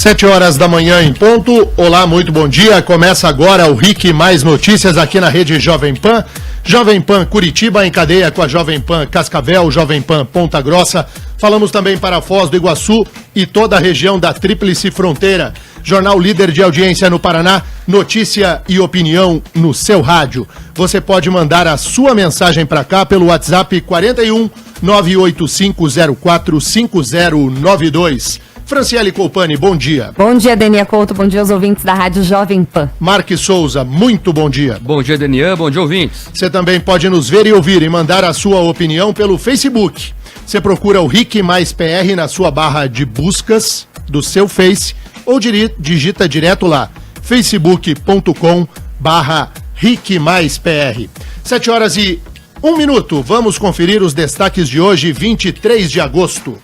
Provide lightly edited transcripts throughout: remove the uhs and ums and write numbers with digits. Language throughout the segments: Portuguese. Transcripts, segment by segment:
7h da manhã em ponto. Olá, muito bom dia. Começa agora o RIC Mais Notícias aqui na rede Jovem Pan. Jovem Pan Curitiba em cadeia com a Jovem Pan Cascavel, Jovem Pan Ponta Grossa. Falamos também para Foz do Iguaçu e toda a região da Tríplice Fronteira. Jornal líder de audiência no Paraná, notícia e opinião no seu rádio. Você pode mandar a sua mensagem para cá pelo WhatsApp 41 98504 5092. Franciele Colpani, bom dia. Bom dia, Denian Couto, bom dia aos ouvintes da Rádio Jovem Pan. Marques Souza, muito bom dia. Bom dia, Denian, bom dia, ouvintes. Você também pode nos ver e ouvir e mandar a sua opinião pelo Facebook. Você procura o RIC Mais PR na sua barra de buscas do seu Face ou digita direto lá, facebook.com/RIC Mais PR. 7h01, vamos conferir os destaques de hoje, 23 de agosto.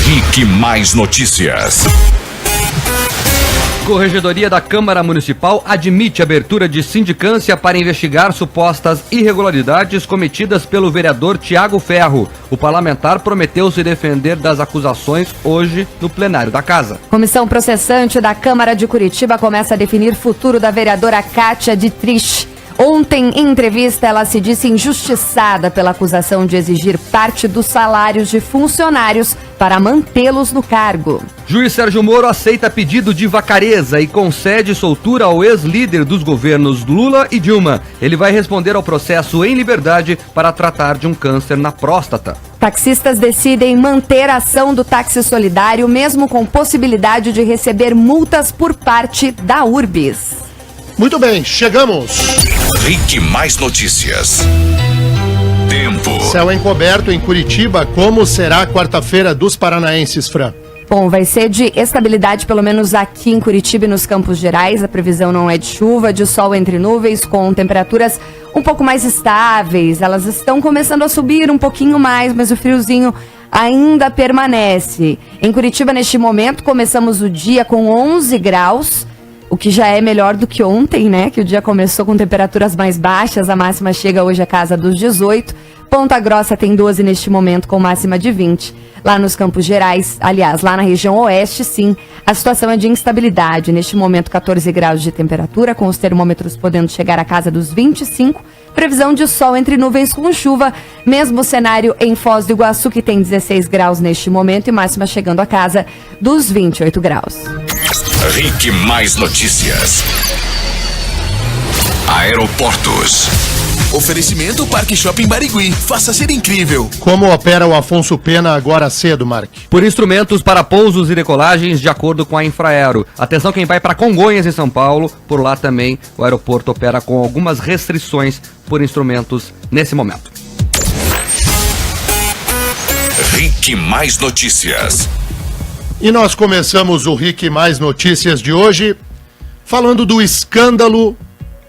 RIC Mais Notícias. Corregedoria da Câmara Municipal admite abertura de sindicância para investigar supostas irregularidades cometidas pelo vereador Tiago Ferro. O parlamentar prometeu se defender das acusações hoje no plenário da Casa. Comissão processante da Câmara de Curitiba começa a definir futuro da vereadora Kátia Dietrich. Ontem, em entrevista, ela se disse injustiçada pela acusação de exigir parte dos salários de funcionários para mantê-los no cargo. Juiz Sérgio Moro aceita pedido de Vacareza e concede soltura ao ex-líder dos governos Lula e Dilma. Ele vai responder ao processo em liberdade para tratar de um câncer na próstata. Taxistas decidem manter a ação do táxi solidário, mesmo com possibilidade de receber multas por parte da Urbis. Muito bem, chegamos. RIC Mais Notícias. Tempo. Céu encoberto em Curitiba, como será a quarta-feira dos paranaenses, Fran? Bom, vai ser de estabilidade, pelo menos aqui em Curitiba e nos Campos Gerais. A previsão não é de chuva, de sol entre nuvens, com temperaturas um pouco mais estáveis. Elas estão começando a subir um pouquinho mais, mas o friozinho ainda permanece. Em Curitiba, neste momento, começamos o dia com 11 graus. O que já é melhor do que ontem, né? Que o dia começou com temperaturas mais baixas, a máxima chega hoje à casa dos 18. Ponta Grossa tem 12 neste momento, com máxima de 20. Lá nos Campos Gerais, aliás, lá na região oeste, sim, a situação é de instabilidade. Neste momento, 14 graus de temperatura, com os termômetros podendo chegar à casa dos 25. Previsão de sol entre nuvens com chuva. Mesmo cenário em Foz do Iguaçu, que tem 16 graus neste momento e máxima chegando à casa dos 28 graus. RIC Mais Notícias. Aeroportos. Oferecimento Parque Shopping Barigui. Faça ser incrível. Como opera o Afonso Pena agora cedo, Mark? Por instrumentos para pousos e decolagens de acordo com a Infraero. Atenção quem vai para Congonhas, em São Paulo. Por lá também o aeroporto opera com algumas restrições por instrumentos nesse momento. RIC Mais Notícias. E nós começamos o RIC Mais Notícias de hoje falando do escândalo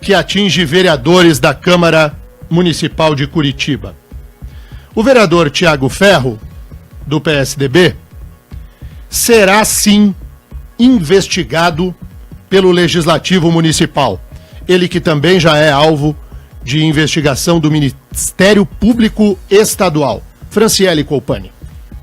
que atinge vereadores da Câmara Municipal de Curitiba. O vereador Tiago Ferro, do PSDB, será sim investigado pelo Legislativo Municipal. Ele que também já é alvo de investigação do Ministério Público Estadual. Franciele Colpani.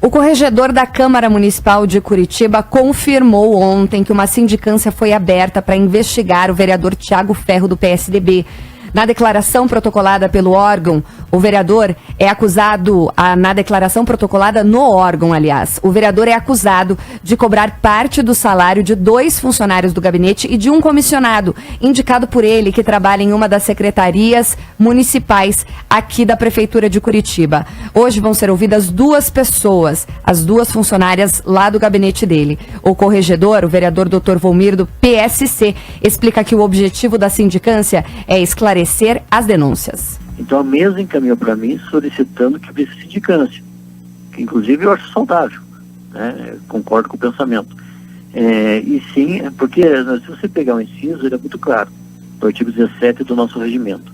O corregedor da Câmara Municipal de Curitiba confirmou ontem que uma sindicância foi aberta para investigar o vereador Tiago Ferro, do PSDB. Na declaração protocolada pelo órgão, o vereador é acusado, na declaração protocolada no órgão, aliás, o vereador é acusado de cobrar parte do salário de 2 funcionários do gabinete e de um comissionado, indicado por ele, que trabalha em uma das secretarias municipais aqui da Prefeitura de Curitiba. Hoje vão ser ouvidas 2 pessoas, as 2 funcionárias lá do gabinete dele. O corregedor, o vereador Dr. Volmir, do PSC, explica que o objetivo da sindicância é esclarecer as denúncias. Então a mesa encaminhou para mim solicitando que houvesse sindicância, que inclusive eu acho saudável, né? Concordo com o pensamento. E sim, porque se você pegar o inciso, ele é muito claro, do artigo 17 do nosso regimento.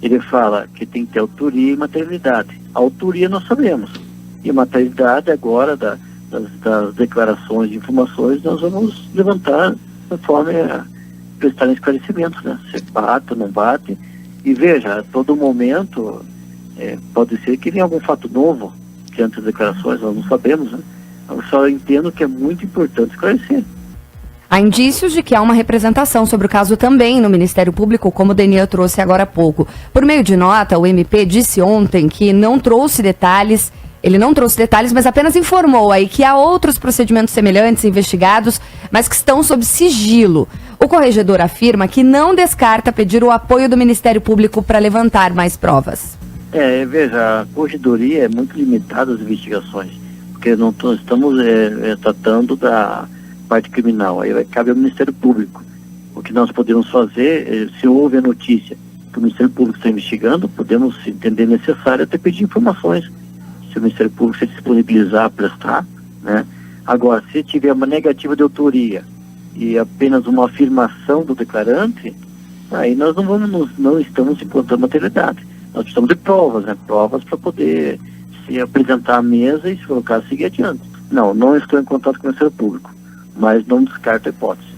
Ele fala que tem que ter autoria e materialidade. A autoria nós sabemos, e a materialidade agora das declarações de informações nós vamos levantar conforme prestar esclarecimentos, né? Se bate ou não bate. E veja, a todo momento pode ser que venha algum fato novo diante das declarações, nós não sabemos, né? Eu só entendo que é muito importante esclarecer. Há indícios de que há uma representação sobre o caso também no Ministério Público, como o Denian trouxe agora há pouco. Por meio de nota, o MP disse ontem que não trouxe detalhes, mas apenas informou aí que há outros procedimentos semelhantes investigados, mas que estão sob sigilo. O corregedor afirma que não descarta pedir o apoio do Ministério Público para levantar mais provas. Veja, a corregedoria é muito limitada às investigações, porque não estamos tratando da parte criminal, aí cabe ao Ministério Público. O que nós podemos fazer, se houve a notícia que o Ministério Público está investigando, podemos, se entender necessário, até pedir informações, se o Ministério Público se disponibilizar a prestar, né? Agora, se tiver uma negativa de autoria e apenas uma afirmação do declarante, aí nós não estamos encontrando materialidade. Nós precisamos de provas, né? Provas para poder se apresentar à mesa e, se for o caso, seguir adiante. Não estou em contato com o Ministério Público, mas não descarto a hipótese.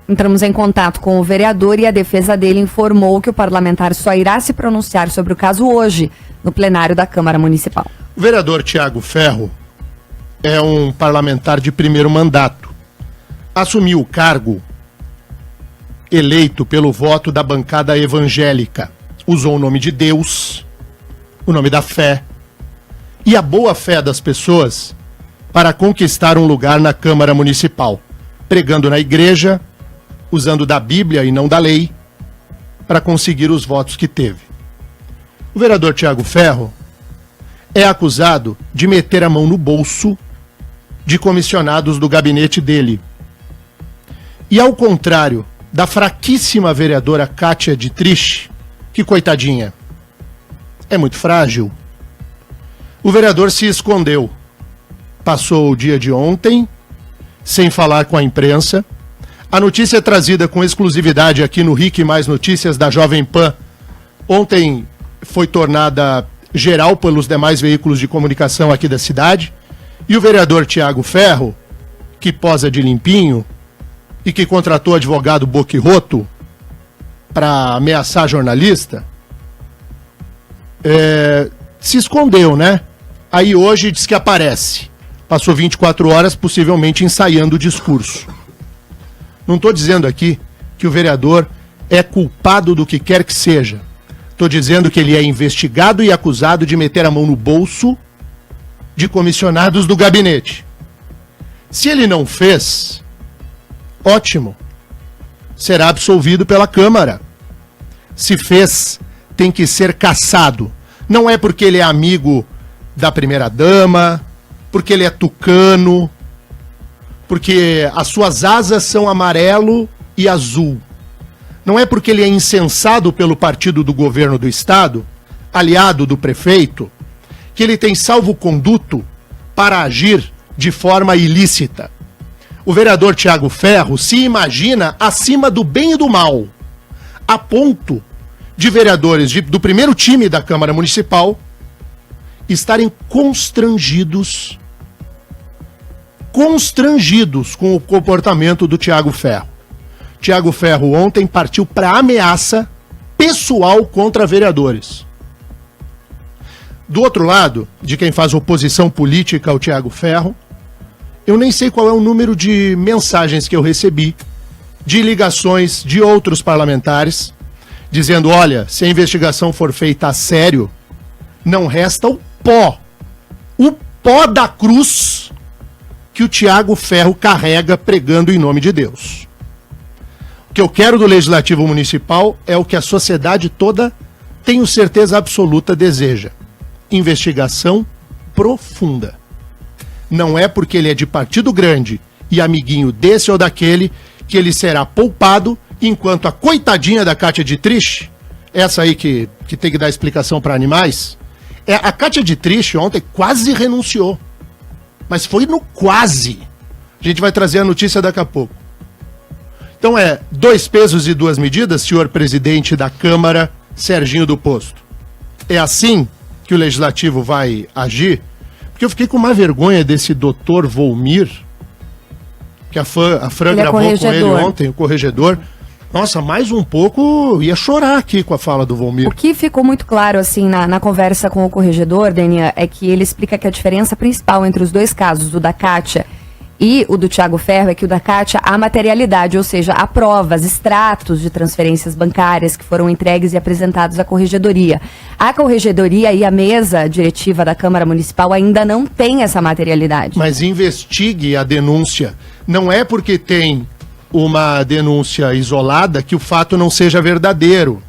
Entramos em contato com o vereador e a defesa dele informou que o parlamentar só irá se pronunciar sobre o caso hoje, no plenário da Câmara Municipal. O vereador Tiago Ferro é um parlamentar de primeiro mandato. Assumiu o cargo eleito pelo voto da bancada evangélica. Usou o nome de Deus, o nome da fé e a boa fé das pessoas para conquistar um lugar na Câmara Municipal, pregando na igreja, usando da Bíblia e não da lei, para conseguir os votos que teve. O vereador Tiago Ferro é acusado de meter a mão no bolso de comissionados do gabinete dele. E ao contrário da fraquíssima vereadora Kátia Dietrich, que coitadinha, é muito frágil, o vereador se escondeu. Passou o dia de ontem sem falar com a imprensa. A notícia é trazida com exclusividade aqui no RIC Mais Notícias da Jovem Pan. Ontem foi tornada geral pelos demais veículos de comunicação aqui da cidade. E o vereador Tiago Ferro, que posa de limpinho e que contratou advogado boquiroto para ameaçar jornalista, se escondeu, né? Aí hoje diz que aparece. Passou 24 horas possivelmente ensaiando o discurso. Não estou dizendo aqui que o vereador é culpado do que quer que seja. Estou dizendo que ele é investigado e acusado de meter a mão no bolso de comissionados do gabinete. Se ele não fez, ótimo. Será absolvido pela Câmara. Se fez, tem que ser cassado. Não é porque ele é amigo da primeira-dama, porque ele é tucano, porque as suas asas são amarelo e azul. Não é porque ele é incensado pelo partido do governo do estado, aliado do prefeito, que ele tem salvo-conduto para agir de forma ilícita. O vereador Tiago Ferro se imagina acima do bem e do mal, a ponto de vereadores do primeiro time da Câmara Municipal estarem constrangidos com o comportamento do Tiago Ferro. Tiago Ferro ontem partiu para ameaça pessoal contra vereadores. Do outro lado, de quem faz oposição política ao Tiago Ferro, eu nem sei qual é o número de mensagens que eu recebi, de ligações de outros parlamentares, dizendo, olha, se a investigação for feita a sério, não resta o pó da cruz que o Tiago Ferro carrega pregando em nome de Deus. O que eu quero do Legislativo Municipal é o que a sociedade toda, tenho certeza absoluta, deseja. Investigação profunda. Não é porque ele é de partido grande e amiguinho desse ou daquele que ele será poupado, enquanto a coitadinha da Kátia Dietrich, essa aí que tem que dar explicação para animais, a Kátia Dietrich ontem quase renunciou. Mas foi no quase. A gente vai trazer a notícia daqui a pouco. Então 2 pesos e 2 medidas, senhor presidente da Câmara, Serginho do Posto. É assim que o Legislativo vai agir? Porque eu fiquei com uma vergonha desse doutor Volmir, que a Fran gravou com ele ontem, o corregedor. Nossa, mais um pouco ia chorar aqui com a fala do Volmir. O que ficou muito claro, assim, na conversa com o corregedor, Denian, é que ele explica que a diferença principal entre os dois casos, o da Kátia E o do Tiago Ferro é que o da Kátia há materialidade, ou seja, há provas, extratos de transferências bancárias que foram entregues e apresentados à Corregedoria. A Corregedoria e a mesa diretiva da Câmara Municipal ainda não tem essa materialidade. Mas investigue a denúncia. Não é porque tem uma denúncia isolada que o fato não seja verdadeiro.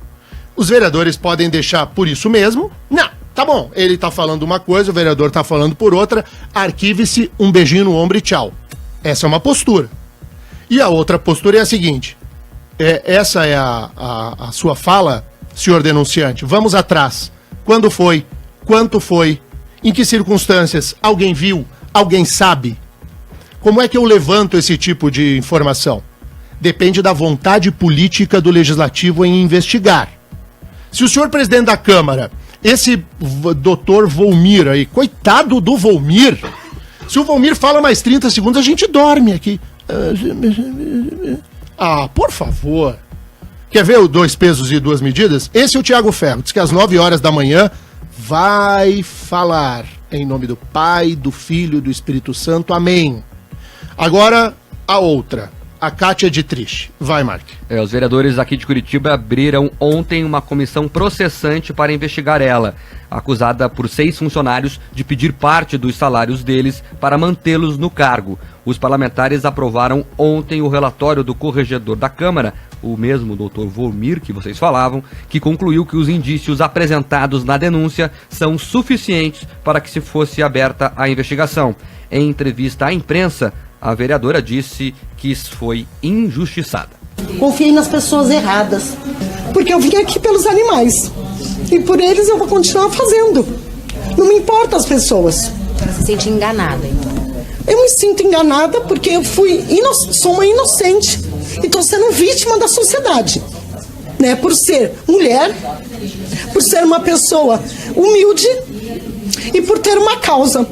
Os vereadores podem deixar por isso mesmo. Não, tá bom, ele tá falando uma coisa, o vereador tá falando por outra, arquive-se, um beijinho no ombro e tchau. Essa é uma postura. E a outra postura é a seguinte, essa é a sua fala, senhor denunciante. Vamos atrás. Quando foi? Quanto foi? Em que circunstâncias? Alguém viu? Alguém sabe? Como é que eu levanto esse tipo de informação? Depende da vontade política do legislativo em investigar. Se o senhor presidente da Câmara, esse doutor Volmir aí, coitado do Volmir, se o Volmir fala mais 30 segundos, a gente dorme aqui. Ah, por favor. Quer ver o 2 pesos e 2 medidas? Esse é o Tiago Ferro, diz que às 9 horas da manhã vai falar em nome do Pai, do Filho e do Espírito Santo. Amém. Agora, a outra. A Kátia Dietrich. Vai, Mark. Os vereadores aqui de Curitiba abriram ontem uma comissão processante para investigar ela, acusada por 6 funcionários de pedir parte dos salários deles para mantê-los no cargo. Os parlamentares aprovaram ontem o relatório do corregedor da Câmara, o mesmo doutor Volmir que vocês falavam, que concluiu que os indícios apresentados na denúncia são suficientes para que se fosse aberta a investigação. Em entrevista à imprensa, a vereadora disse que foi injustiçada. Confiei nas pessoas erradas, porque eu vim aqui pelos animais e por eles eu vou continuar fazendo. Não me importa as pessoas. Você se sente enganada, então? Eu me sinto enganada porque eu sou uma inocente e estou sendo vítima da sociedade, né? Por ser mulher, por ser uma pessoa humilde e por ter uma causa.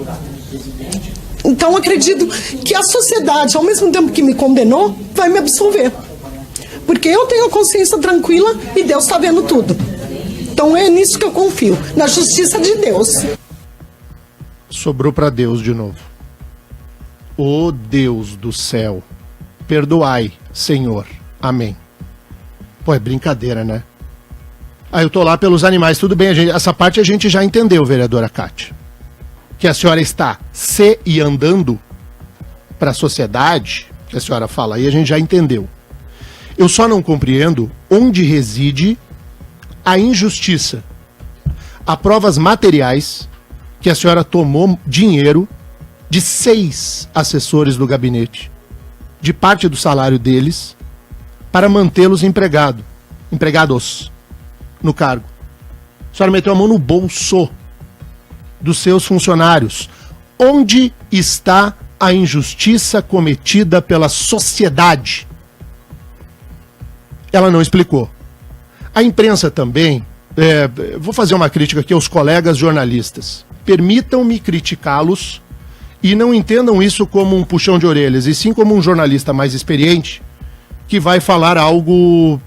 Então acredito que a sociedade, ao mesmo tempo que me condenou, vai me absolver. Porque eu tenho a consciência tranquila e Deus está vendo tudo. Então é nisso que eu confio, na justiça de Deus. Sobrou para Deus de novo. Ô Deus do céu, perdoai, Senhor. Amém. Pô, é brincadeira, né? Eu tô lá pelos animais, tudo bem, essa parte a gente já entendeu, vereadora Kátia. Que a senhora está se e andando para a sociedade, que a senhora fala aí, a gente já entendeu. Eu só não compreendo onde reside a injustiça. Há provas materiais que a senhora tomou dinheiro de 6 assessores do gabinete, de parte do salário deles, para mantê-los empregados no cargo. A senhora meteu a mão no bolso dos seus funcionários. Onde está a injustiça cometida pela sociedade? Ela não explicou. A imprensa também, vou fazer uma crítica aqui aos colegas jornalistas. Permitam-me criticá-los e não entendam isso como um puxão de orelhas, e sim como um jornalista mais experiente que vai falar algo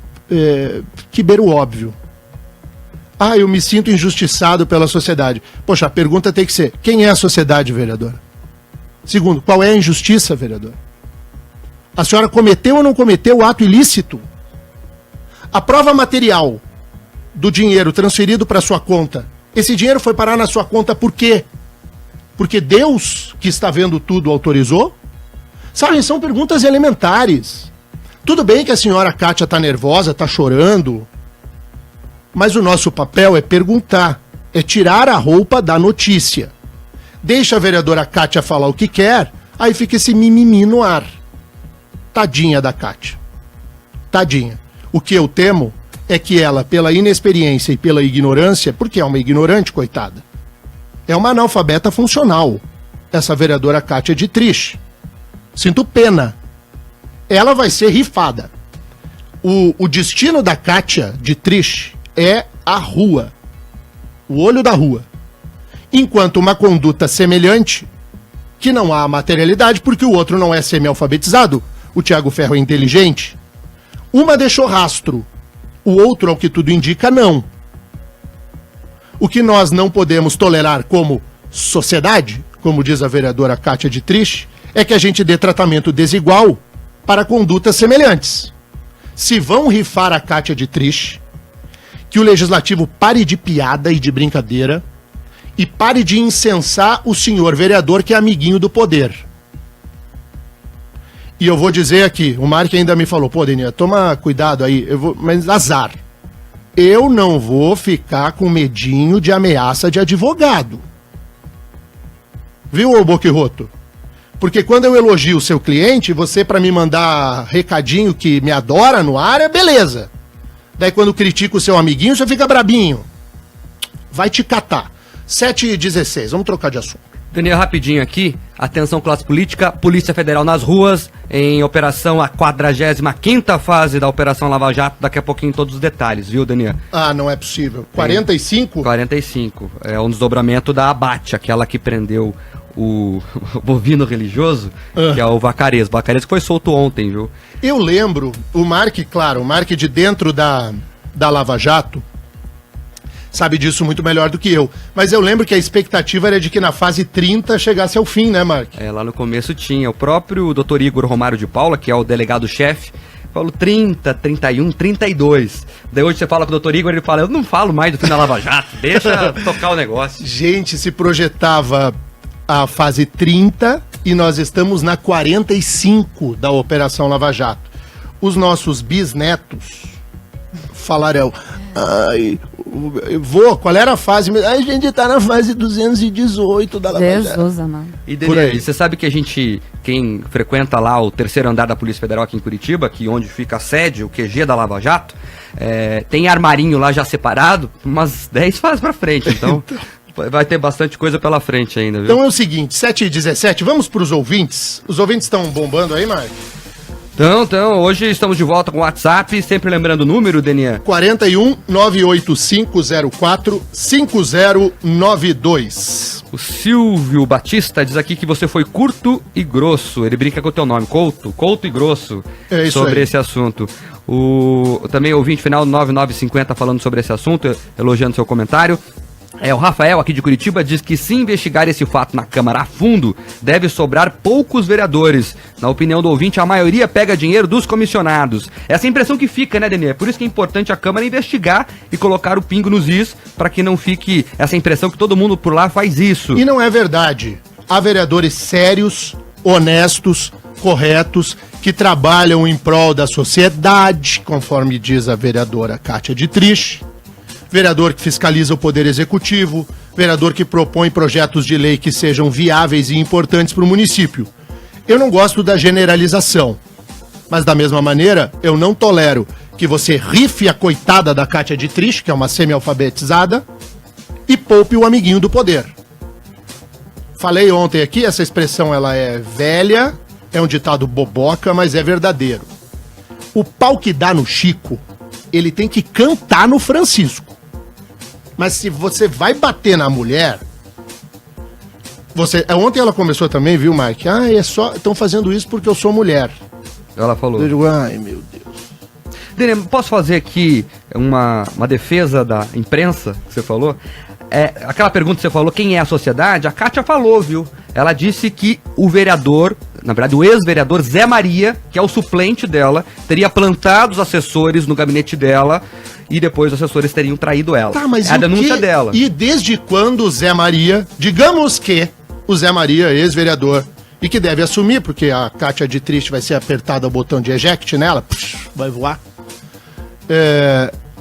que beira o óbvio. Eu me sinto injustiçado pela sociedade. Poxa, a pergunta tem que ser, quem é a sociedade, vereadora? Segundo, qual é a injustiça, vereadora? A senhora cometeu ou não cometeu o ato ilícito? A prova material do dinheiro transferido para sua conta, esse dinheiro foi parar na sua conta por quê? Porque Deus, que está vendo tudo, autorizou? Sabe, são perguntas elementares. Tudo bem que a senhora Kátia está nervosa, está chorando, mas o nosso papel é perguntar, é tirar a roupa da notícia. Deixa a vereadora Kátia falar o que quer, aí fica esse mimimi no ar. Tadinha da Kátia. Tadinha. O que eu temo é que ela, pela inexperiência e pela ignorância, porque é uma ignorante, coitada, é uma analfabeta funcional, essa vereadora Kátia Dietrich. Sinto pena. Ela vai ser rifada. O destino da Kátia Dietrich é a rua, o olho da rua. Enquanto uma conduta semelhante, que não há materialidade porque o outro não é semi-alfabetizado, o Tiago Ferro é inteligente, uma deixou rastro, o outro, ao que tudo indica, não. O que nós não podemos tolerar como sociedade, como diz a vereadora Kátia Dietrich, é que a gente dê tratamento desigual para condutas semelhantes. Se vão rifar a Kátia Dietrich, que o Legislativo pare de piada e de brincadeira e pare de incensar o senhor vereador que é amiguinho do poder. E eu vou dizer aqui, o Mark ainda me falou, pô, Deninha, toma cuidado aí, mas azar. Eu não vou ficar com medinho de ameaça de advogado. Viu, ô Boquirroto? Porque quando eu elogio o seu cliente, você para me mandar recadinho que me adora no ar, é beleza. Daí quando critica o seu amiguinho, você fica brabinho. Vai te catar. 7h16, vamos trocar de assunto. Daniel, rapidinho aqui. Atenção, classe política. Polícia Federal nas ruas. Em operação, a 45ª fase da Operação Lava Jato. Daqui a pouquinho todos os detalhes, viu, Daniel? Ah, não é possível. 45? 45. É um desdobramento da Abate, aquela que prendeu o bovino religioso, que é o Vacarez. Vacarez que foi solto ontem, viu? Eu lembro, o Mark, claro, o Mark de dentro da Lava Jato, sabe disso muito melhor do que eu. Mas eu lembro que a expectativa era de que na fase 30 chegasse ao fim, né, Mark? É, lá no começo tinha. O próprio Dr. Igor Romário de Paula, que é o delegado-chefe, falou 30, 31, 32. Daí hoje você fala com o Dr. Igor, ele fala, eu não falo mais do fim da Lava Jato, deixa tocar o negócio. Gente, se projetava a fase 30 e nós estamos na 45 da Operação Lava Jato. Os nossos bisnetos falarão, ai, vô, qual era a fase? A gente tá na fase 218 da Lava Jato. Jesus, amado. E Por aí. Denise, você sabe que a gente, quem frequenta lá o 3º andar da Polícia Federal aqui em Curitiba, que onde fica a sede, o QG da Lava Jato, tem armarinho lá já separado, umas 10 fases pra frente, então vai ter bastante coisa pela frente ainda, viu? Então é o seguinte, 7h17, vamos pros ouvintes. Os ouvintes estão bombando aí, Mark? Então, hoje estamos de volta com o WhatsApp, sempre lembrando o número, Denian. 41 98504 5092. O Silvio Batista diz aqui que você foi curto e grosso. Ele brinca com o teu nome, Couto e grosso, É isso sobre aí. esse assunto. Também ouvinte final 9950 falando sobre esse assunto, elogiando seu comentário. O Rafael, aqui de Curitiba, diz que se investigar esse fato na Câmara a fundo, deve sobrar poucos vereadores. Na opinião do ouvinte, a maioria pega dinheiro dos comissionados. Essa é a impressão que fica, né, Denê? Por isso que é importante a Câmara investigar e colocar o pingo nos is, para que não fique essa impressão que todo mundo por lá faz isso. E não é verdade. Há vereadores sérios, honestos, corretos, que trabalham em prol da sociedade, conforme diz a vereadora Kátia Dietrich. Vereador que fiscaliza o Poder Executivo, vereador que propõe projetos de lei que sejam viáveis e importantes para o município. Eu não gosto da generalização, mas da mesma maneira, eu não tolero que você rife a coitada da Kátia Dietrich, que é uma semi-alfabetizada, e poupe o amiguinho do poder. Falei ontem aqui, essa expressão ela é velha, é um ditado boboca, mas é verdadeiro. O pau que dá no Chico, ele tem que cantar no Francisco. Mas se você vai bater na mulher, ontem ela começou também, viu, Mike? Estão fazendo isso porque eu sou mulher. Ela falou. Eu digo, ai, meu Deus. Denê, posso fazer aqui uma defesa da imprensa que você falou? Aquela pergunta que você falou, quem é a sociedade? A Kátia falou, viu? Ela disse que o vereador, na verdade o ex-vereador Zé Maria, que é o suplente dela, teria plantado os assessores no gabinete dela e depois os assessores teriam traído ela. Tá, mas é a denúncia dela. E desde quando o Zé Maria, digamos que o Zé Maria, ex-vereador, e que deve assumir, porque a Kátia Dietrich vai ser apertada o botão de eject nela, vai voar.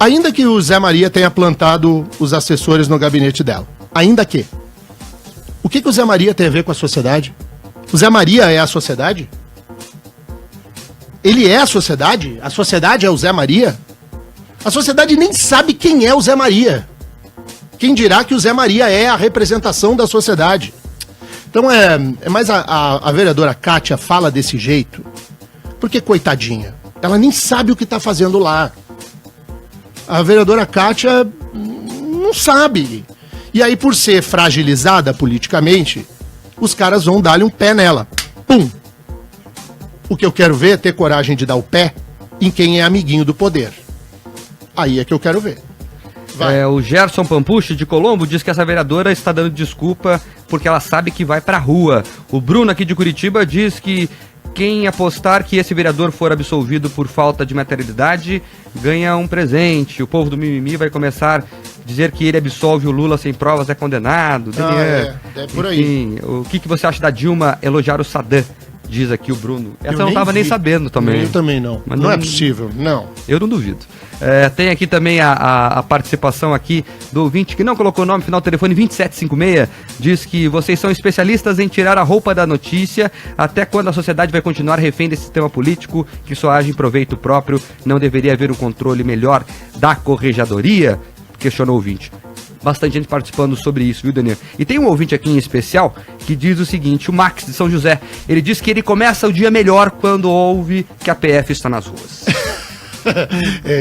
Ainda que o Zé Maria tenha plantado os assessores no gabinete dela. Ainda que. O que o Zé Maria tem a ver com a sociedade? O Zé Maria é a sociedade? Ele é a sociedade? A sociedade é o Zé Maria? A sociedade nem sabe quem é o Zé Maria. Quem dirá que o Zé Maria é a representação da sociedade? Então mas a vereadora Kátia fala desse jeito porque, coitadinha, ela nem sabe o que está fazendo lá. A vereadora Kátia não sabe. E aí, por ser fragilizada politicamente, os caras vão dar-lhe um pé nela. Pum! O que eu quero ver é ter coragem de dar o pé em quem é amiguinho do poder. Aí é que eu quero ver. Vai. O Gerson Pampucci, de Colombo, diz que essa vereadora está dando desculpa porque ela sabe que vai pra rua. O Bruno, aqui de Curitiba, diz que quem apostar que esse vereador for absolvido por falta de materialidade ganha um presente. O povo do mimimi vai começar a dizer que ele absolve o Lula sem provas, é condenado. É por aí. Enfim, o que você acha da Dilma elogiar o Saddam? Diz aqui o Bruno. Essa eu não nem estava nem vi. sabendo também. Eu também não. Mas não é possível, não. Eu não duvido. Tem aqui também a participação aqui do ouvinte que não colocou o nome, final do telefone 2756, diz que vocês são especialistas em tirar a roupa da notícia. Até quando a sociedade vai continuar refém desse sistema político que só age em proveito próprio? Não deveria haver um controle melhor da corregedoria? Questionou o ouvinte. Bastante gente participando sobre isso, viu, Daniel? E tem um ouvinte aqui em especial que diz o seguinte, o Max de São José, ele diz que ele começa o dia melhor quando ouve que a PF está nas ruas.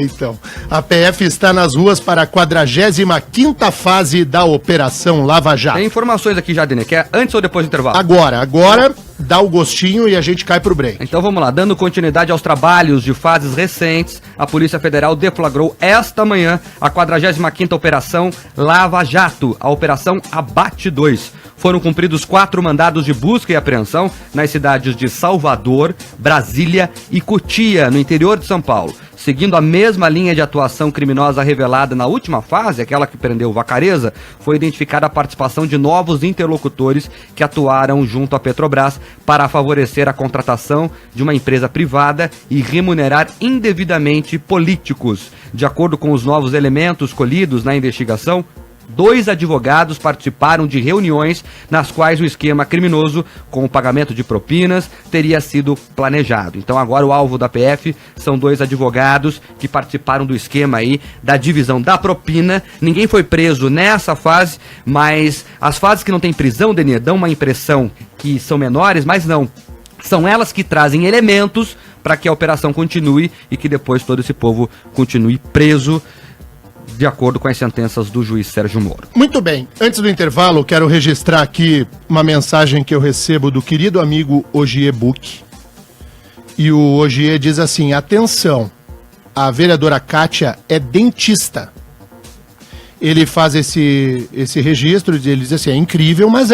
Então, a PF está nas ruas para a 45ª fase da Operação Lava Jato. Tem informações aqui já, Daniel, que é antes ou depois do intervalo? Agora dá o gostinho e a gente cai pro break. Então vamos lá, dando continuidade aos trabalhos de fases recentes, a Polícia Federal deflagrou esta manhã a 45ª Operação Lava Jato, a Operação Abate 2. Foram cumpridos 4 mandados de busca e apreensão nas cidades de Salvador, Brasília e Cotia, no interior de São Paulo. Seguindo a mesma linha de atuação criminosa revelada na última fase, aquela que prendeu Vacareza, foi identificada a participação de novos interlocutores que atuaram junto à Petrobras para favorecer a contratação de uma empresa privada e remunerar indevidamente políticos. De acordo com os novos elementos colhidos na investigação, 2 advogados participaram de reuniões nas quais o esquema criminoso com o pagamento de propinas teria sido planejado. Então agora o alvo da PF são 2 advogados que participaram do esquema aí da divisão da propina. Ninguém foi preso nessa fase, mas as fases que não tem prisão, Denê, dão uma impressão que são menores, mas não. São elas que trazem elementos para que a operação continue e que depois todo esse povo continue preso, de acordo com as sentenças do juiz Sérgio Moro. Muito bem, antes do intervalo, quero registrar aqui uma mensagem que eu recebo do querido amigo Ogier Buch. E o Ogier diz assim, atenção, a vereadora Kátia é dentista. Ele faz esse registro, ele diz assim, é incrível, mas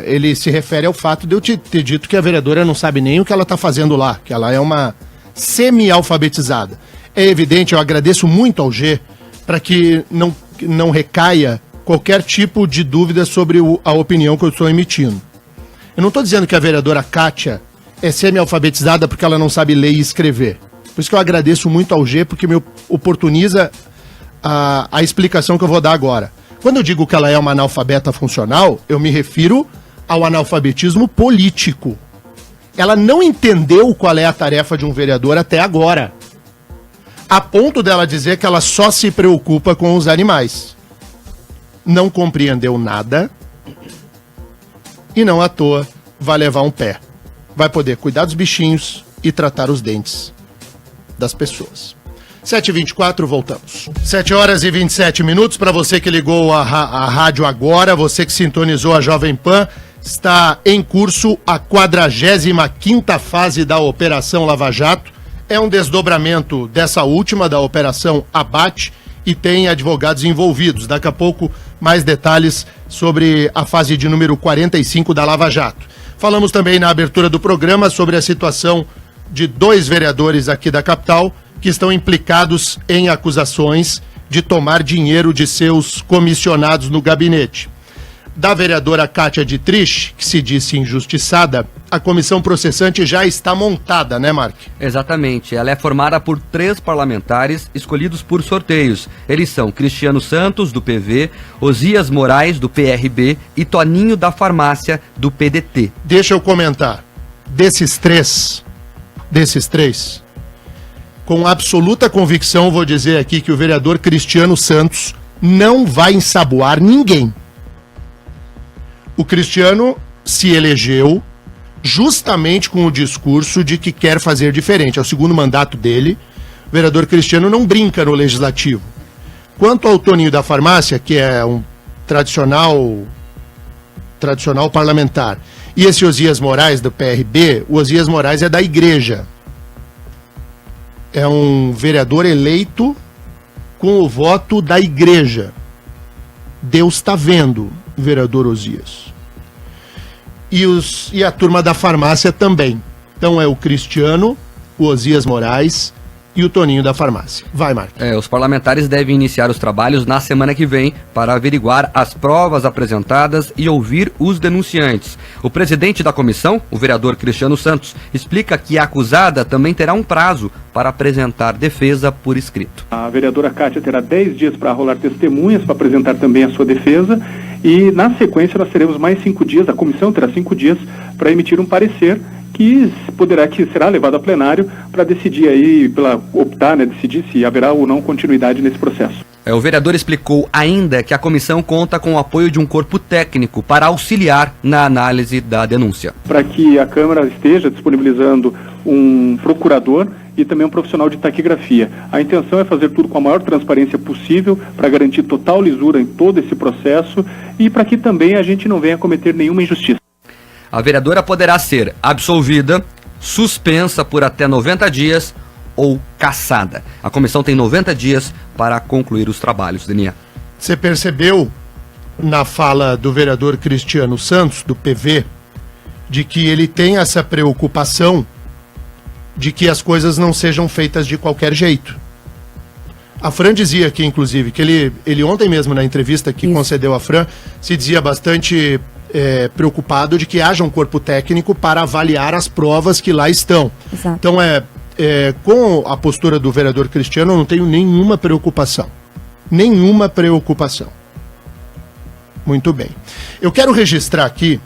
ele se refere ao fato de eu ter dito que a vereadora não sabe nem o que ela está fazendo lá, que ela é uma semi-alfabetizada. É evidente, eu agradeço muito ao G para que não recaia qualquer tipo de dúvida sobre a opinião que eu estou emitindo. Eu não estou dizendo que a vereadora Kátia é semi-alfabetizada porque ela não sabe ler e escrever. Por isso que eu agradeço muito ao G, porque me oportuniza a explicação que eu vou dar agora. Quando eu digo que ela é uma analfabeta funcional, eu me refiro ao analfabetismo político. Ela não entendeu qual é a tarefa de um vereador até agora, a ponto dela dizer que ela só se preocupa com os animais. Não compreendeu nada e não à toa vai levar um pé. Vai poder cuidar dos bichinhos e tratar os dentes das pessoas. 7h24, voltamos. 7h27 para você que ligou a rádio agora, você que sintonizou a Jovem Pan, está em curso a 45ª fase da Operação Lava Jato. É um desdobramento dessa última, da Operação Abate, e tem advogados envolvidos. Daqui a pouco, mais detalhes sobre a fase de número 45 da Lava Jato. Falamos também na abertura do programa sobre a situação de 2 vereadores aqui da capital que estão implicados em acusações de tomar dinheiro de seus comissionados no gabinete. Da vereadora Kátia Dietrich, que se disse injustiçada, a comissão processante já está montada, né, Mark? Exatamente. Ela é formada por 3 parlamentares escolhidos por sorteios. Eles são Cristiano Santos, do PV, Osias Moraes, do PRB e Toninho da Farmácia, do PDT. Deixa eu comentar. Desses três, com absoluta convicção, vou dizer aqui que o vereador Cristiano Santos não vai ensaboar ninguém. O Cristiano se elegeu justamente com o discurso de que quer fazer diferente. É o 2º mandato dele. O vereador Cristiano não brinca no legislativo. Quanto ao Toninho da Farmácia, que é um tradicional parlamentar, e esse Osias Moraes do PRB, o Osias Moraes é da igreja. É um vereador eleito com o voto da igreja. Deus está vendo, vereador Osias. E a turma da farmácia também. Então é o Cristiano, o Osias Moraes e o Toninho da farmácia. Vai, Marcos. Os parlamentares devem iniciar os trabalhos na semana que vem para averiguar as provas apresentadas e ouvir os denunciantes. O presidente da comissão, o vereador Cristiano Santos, explica que a acusada também terá um prazo para apresentar defesa por escrito. A vereadora Kátia terá 10 dias para rolar testemunhas, para apresentar também a sua defesa, e na sequência nós teremos mais 5 dias, a comissão terá 5 dias para emitir um parecer que será levado a plenário para decidir aí, decidir se haverá ou não continuidade nesse processo. O vereador explicou ainda que a comissão conta com o apoio de um corpo técnico para auxiliar na análise da denúncia. Para que a Câmara esteja disponibilizando um procurador e também um profissional de taquigrafia. A intenção é fazer tudo com a maior transparência possível para garantir total lisura em todo esse processo e para que também a gente não venha cometer nenhuma injustiça. A vereadora poderá ser absolvida, suspensa por até 90 dias ou cassada. A comissão tem 90 dias para concluir os trabalhos, Denia. Você percebeu na fala do vereador Cristiano Santos, do PV, de que ele tem essa preocupação de que as coisas não sejam feitas de qualquer jeito. A Fran dizia aqui, inclusive, que ele ontem mesmo, na entrevista que concedeu a Fran, se dizia bastante preocupado de que haja um corpo técnico para avaliar as provas que lá estão. Exato. Então, com a postura do vereador Cristiano, eu não tenho nenhuma preocupação. Nenhuma preocupação. Muito bem. Eu quero registrar aqui,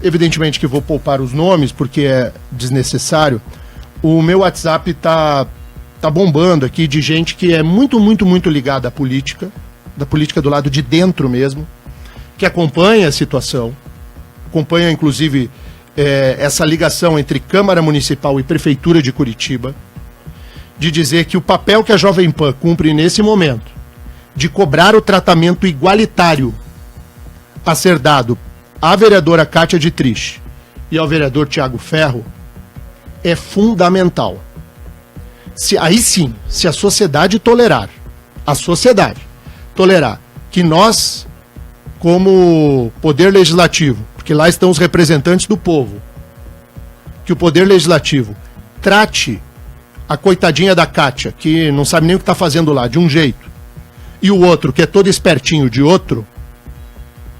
evidentemente que vou poupar os nomes, porque é desnecessário. O meu WhatsApp tá bombando aqui de gente que é muito, muito, muito ligada à política, da política do lado de dentro mesmo, que acompanha a situação, acompanha inclusive essa ligação entre Câmara Municipal e Prefeitura de Curitiba, de dizer que o papel que a Jovem Pan cumpre nesse momento, de cobrar o tratamento igualitário a ser dado à vereadora Kátia Dietrich e ao vereador Tiago Ferro, é fundamental. Aí sim, se a sociedade tolerar que nós, como Poder Legislativo, porque lá estão os representantes do povo, que o Poder Legislativo trate a coitadinha da Kátia, que não sabe nem o que está fazendo lá, de um jeito, e o outro, que é todo espertinho, de outro,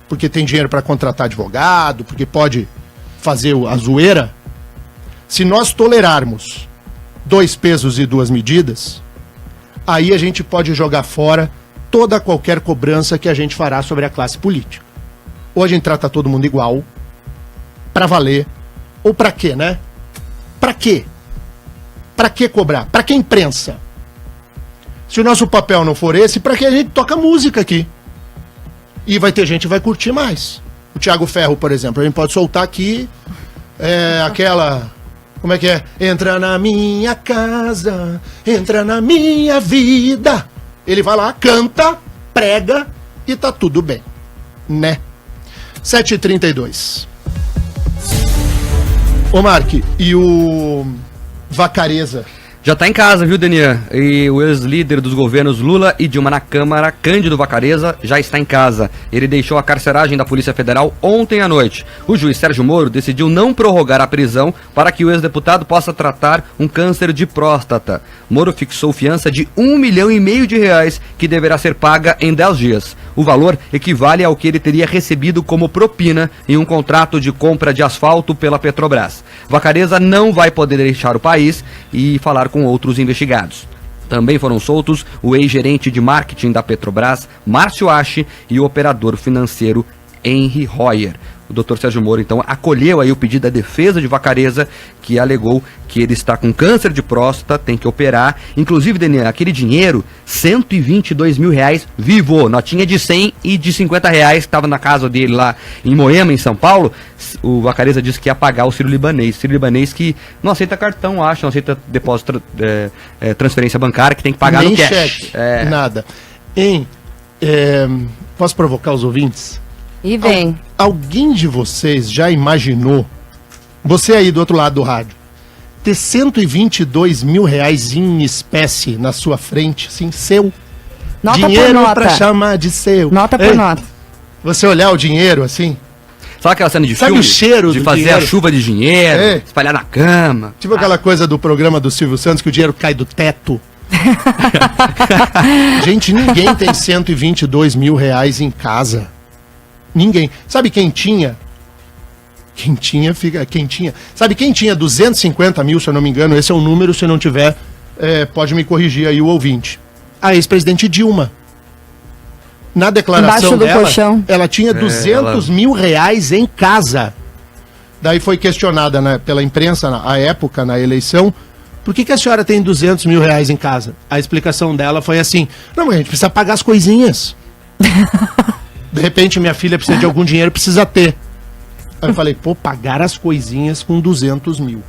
porque tem dinheiro para contratar advogado, porque pode fazer a zoeira. Se nós tolerarmos 2 pesos e 2 medidas, aí a gente pode jogar fora qualquer cobrança que a gente fará sobre a classe política. Ou a gente trata todo mundo igual, pra valer, ou pra quê, né? Pra quê? Pra que cobrar? Pra que imprensa? Se o nosso papel não for esse, pra que a gente toca música aqui? E vai ter gente que vai curtir mais. O Tiago Ferro, por exemplo, a gente pode soltar aqui aquela... Como é que é? Entra na minha casa, entra na minha vida. Ele vai lá, canta, prega e tá tudo bem, né? 7h32. Ô Mark, e o Vacareza? Já tá em casa, viu, Denia? E o ex-líder dos governos Lula e Dilma na Câmara, Cândido Vacareza, já está em casa. Ele deixou a carceragem da Polícia Federal ontem à noite. O juiz Sérgio Moro decidiu não prorrogar a prisão para que o ex-deputado possa tratar um câncer de próstata. Moro fixou fiança de R$1,5 milhão que deverá ser paga em 10 dias. O valor equivale ao que ele teria recebido como propina em um contrato de compra de asfalto pela Petrobras. Vacareza não vai poder deixar o país e falar com outros investigados. Também foram soltos o ex-gerente de marketing da Petrobras, Márcio Ache, e o operador financeiro Henry Royer. O doutor Sérgio Moro, então, acolheu aí o pedido da defesa de Vacareza, que alegou que ele está com câncer de próstata, tem que operar. Inclusive, Daniel, aquele dinheiro, R$122 mil vivo, notinha de 100 e de R$50 que estava na casa dele lá em Moema, em São Paulo. O Vacareza disse que ia pagar o Sírio-Libanês. Sírio-Libanês que não aceita cartão, acho, não aceita depósito, transferência bancária, que tem que pagar nem no cash. Cheque, nada. Posso provocar os ouvintes? E vem. Alguém de vocês já imaginou, você aí do outro lado do rádio, ter R$122 mil em espécie na sua frente, assim, seu? Nota por dinheiro nota. pra chamar de seu. Nota por Ei, nota. Você olhar o dinheiro assim, Sabe aquela cena de Sabe filme? o cheiro de do fazer dinheiro? a chuva de dinheiro, É. espalhar na cama. tipo aquela coisa do programa do Silvio Santos que o dinheiro cai do teto. Gente, ninguém tem 122 mil reais em casa. Ninguém. Sabe quem tinha? Quem tinha, fica. Quem tinha. Sabe quem tinha 250 mil, se eu não me engano? Esse é o número, se não tiver, pode me corrigir aí o ouvinte. A ex-presidente Dilma. Na declaração Embaixo do dela, colchão. ela tinha 200 mil reais em casa. Daí foi questionada, né, pela imprensa, à época, na eleição, por que a senhora tem 200 mil reais em casa? A explicação dela foi assim, não, mas a gente precisa pagar as coisinhas. De repente, minha filha precisa de algum dinheiro, precisa ter. Aí eu falei, pô, pagar as coisinhas com 200 mil.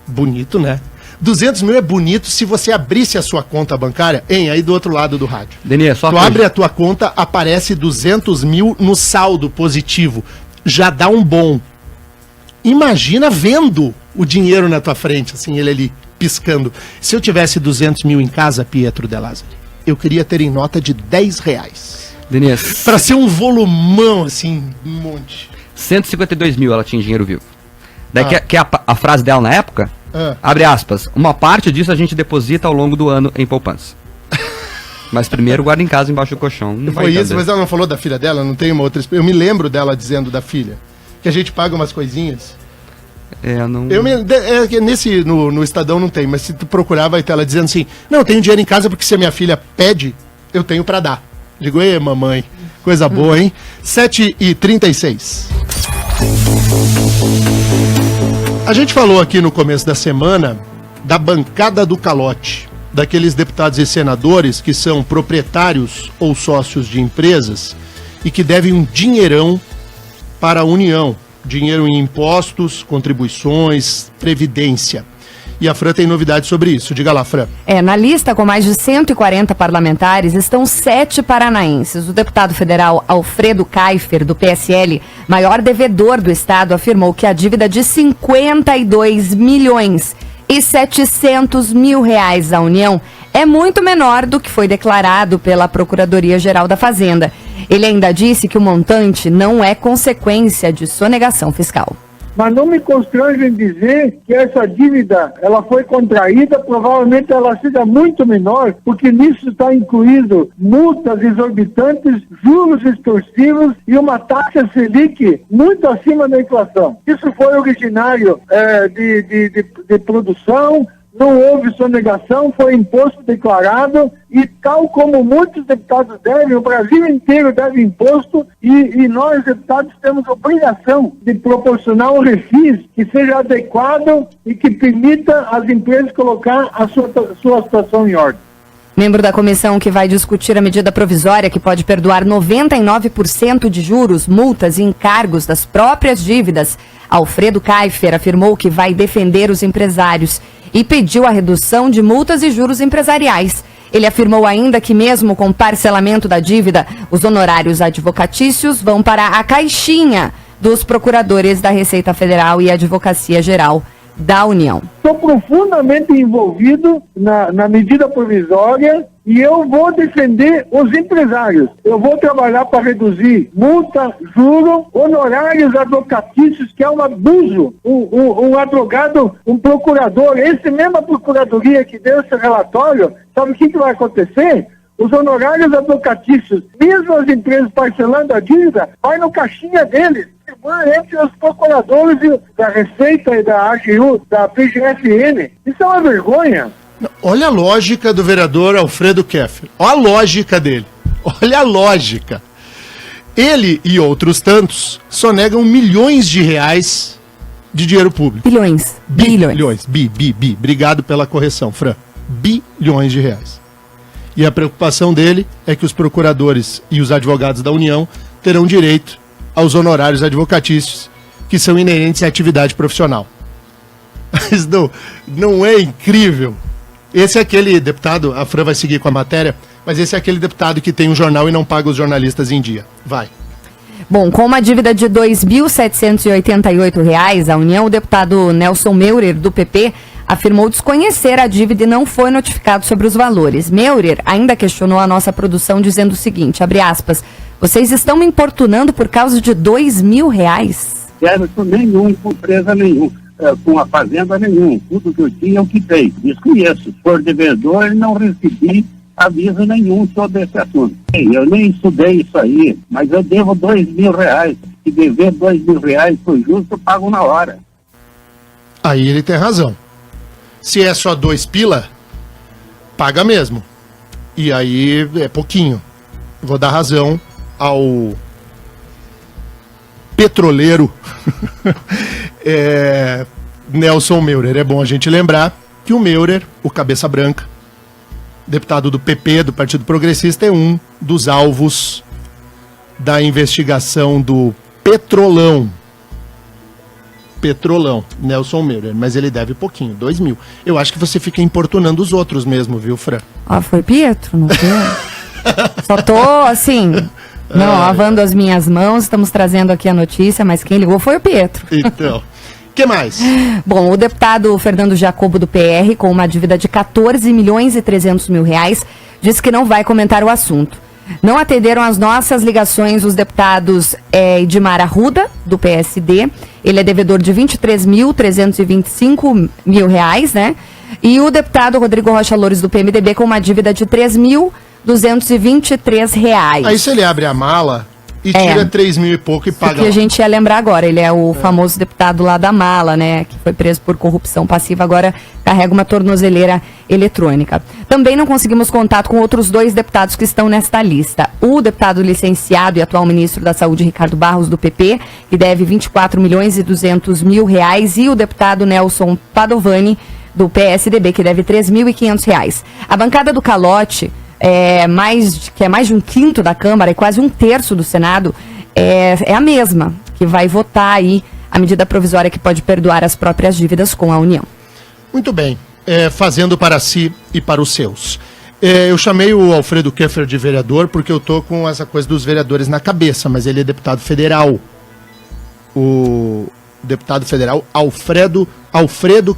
Bonito, né? 200 mil é bonito se você abrisse a sua conta bancária, aí do outro lado do rádio. Denê, só Tu abre a tua conta, aparece 200 mil no saldo positivo. Já dá um bom. Imagina vendo o dinheiro na tua frente, assim, ele ali piscando. Se eu tivesse 200 mil em casa, Pietro De Lázari, eu queria ter em nota de 10 reais. Denê, Pra ser um volumão, assim, um monte. 152 mil ela tinha em dinheiro vivo. Daí Ah. quer a frase dela na época? Ah. Abre aspas. Uma parte disso a gente deposita ao longo do ano em poupança. Mas primeiro guarda em casa embaixo do colchão. Não vai Foi isso, entender. mas ela não falou da filha dela, não tem uma outra... Eu me lembro dela dizendo da filha, que a gente paga umas coisinhas. Não... No Estadão não tem, mas se tu procurar vai ter ela dizendo assim, não, eu tenho dinheiro em casa porque se a minha filha pede, eu tenho pra dar. Digo, ei, mamãe, coisa boa, hein? 7h36. A gente falou aqui no começo da semana da bancada do calote, daqueles deputados e senadores que são proprietários ou sócios de empresas e que devem um dinheirão para a União. Dinheiro em impostos, contribuições, previdência. E a Fran tem novidades sobre isso. Diga lá, Fran. Na lista com mais de 140 parlamentares estão 7 paranaenses. O deputado federal Alfredo Kaifer, do PSL, maior devedor do estado, afirmou que a dívida de 52 milhões e 700 mil reais à União é muito menor do que foi declarado pela Procuradoria-Geral da Fazenda. Ele ainda disse que o montante não é consequência de sonegação fiscal. Mas não me constrange em dizer que essa dívida, ela foi contraída, provavelmente ela seja muito menor, porque nisso está incluído multas exorbitantes, juros extorsivos e uma taxa Selic muito acima da inflação. Isso foi originário de produção, não houve sonegação, foi imposto declarado e tal como muitos deputados devem, o Brasil inteiro deve imposto e nós, deputados, temos obrigação de proporcionar um refis que seja adequado e que permita às empresas colocar a sua situação em ordem. Membro da comissão que vai discutir a medida provisória que pode perdoar 99% de juros, multas e encargos das próprias dívidas, Alfredo Kaifer afirmou que vai defender os empresários e pediu a redução de multas e juros empresariais. Ele afirmou ainda que mesmo com parcelamento da dívida, os honorários advocatícios vão para a caixinha dos procuradores da Receita Federal e Advocacia Geral da União. Estou profundamente envolvido na medida provisória e eu vou defender os empresários. Eu vou trabalhar para reduzir multa, juro, honorários advocatícios, que é um abuso. Um advogado, um procurador, esse mesma procuradoria que deu esse relatório, sabe o que vai acontecer? Os honorários advocatícios, mesmo as empresas parcelando a dívida, vai no caixinha deles, entre os procuradores da Receita e da AGU, da PGFN. Isso é uma vergonha. Olha a lógica do vereador Alfredo Kaifer. Olha a lógica dele. Olha a lógica. Ele e outros tantos sonegam milhões de reais de dinheiro público. Bilhões. Bilhões. Bi. Obrigado pela correção, Fran. Bilhões de reais. E a preocupação dele é que os procuradores e os advogados da União terão direito aos honorários advocatícios que são inerentes à atividade profissional. Mas não é incrível? Esse é aquele deputado, a Fran vai seguir com a matéria, mas esse é aquele deputado que tem um jornal e não paga os jornalistas em dia. Vai. Bom, com uma dívida de R$ 2.788, a União, o deputado Nelson Meurer, do PP, afirmou desconhecer a dívida e não foi notificado sobre os valores. Meurer ainda questionou a nossa produção dizendo o seguinte, abre aspas, vocês estão me importunando por causa de R$2.000? Débito nenhum, com empresa nenhum, com a fazenda nenhum. Tudo que eu tinha eu quitei. Desconheço. Se for devedor, não recebi aviso nenhum sobre esse assunto. Eu nem estudei isso aí, mas eu devo R$2.000. Se dever R$2.000 por justo, eu pago na hora. Aí ele tem razão. Se é só 2 pila, paga mesmo. E aí é pouquinho. Vou dar razão ao petroleiro Nelson Meurer. É bom a gente lembrar que o Meurer, o cabeça branca, deputado do PP, do Partido Progressista, é um dos alvos da investigação do Petrolão, Nelson Meurer, mas ele deve pouquinho, 2.000. Eu acho que você fica importunando os outros mesmo, viu, Fran? Foi Pietro, não foi? Só tô, assim, lavando as minhas mãos, estamos trazendo aqui a notícia, mas quem ligou foi o Pietro. Então, que mais? Bom, o deputado Fernando Jacobo do PR, com uma dívida de R$14.300.000, disse que não vai comentar o assunto. Não atenderam as nossas ligações os deputados Edmar Arruda, do PSD, ele é devedor de R$23.325.000, né? E o deputado Rodrigo Rocha Loures, do PMDB, com uma dívida de R$3.223. Aí se ele abre a mala e tira 3.000 e pouco e paga. Que a gente ia lembrar agora, ele é o famoso deputado lá da mala, né? Que foi preso por corrupção passiva, agora carrega uma tornozeleira eletrônica. Também não conseguimos contato com outros 2 deputados que estão nesta lista. O deputado licenciado e atual ministro da Saúde, Ricardo Barros, do PP, que deve R$24.200.000, e o deputado Nelson Padovani, do PSDB, que deve R$3.500. A bancada do calote, que é mais de 1/5 da Câmara e quase 1/3 do Senado, é a mesma, que vai votar aí a medida provisória que pode perdoar as próprias dívidas com a União. Muito bem, fazendo para si e para os seus. Eu chamei o Alfredo Keffer de vereador porque eu tô com essa coisa dos vereadores na cabeça, mas ele é deputado federal. O deputado federal Alfredo